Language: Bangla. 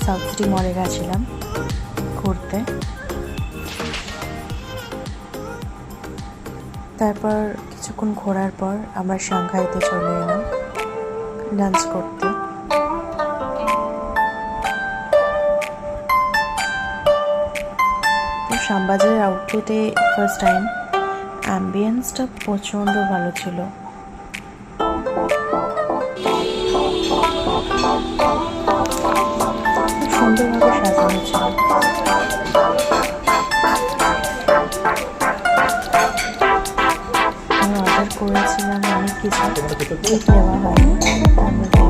সাউথ সিটি মলে গেছিলাম ঘুরতে। তারপর কিছুক্ষণ ঘোরার পর আমরা সাংহাইতে চলে এলাম লাঞ্চ করতে। তো শ্যামবাজারের আউটলেটে ফার্স্ট টাইম, অ্যাম্বিয়েন্সটা প্রচণ্ড ভালো ছিল। খুব সুন্দরভাবে সাজানো ছিল। আমি অর্ডার করেছিলাম অনেক কিছু, ঠিক নেওয়া হয়নি। তার মধ্যে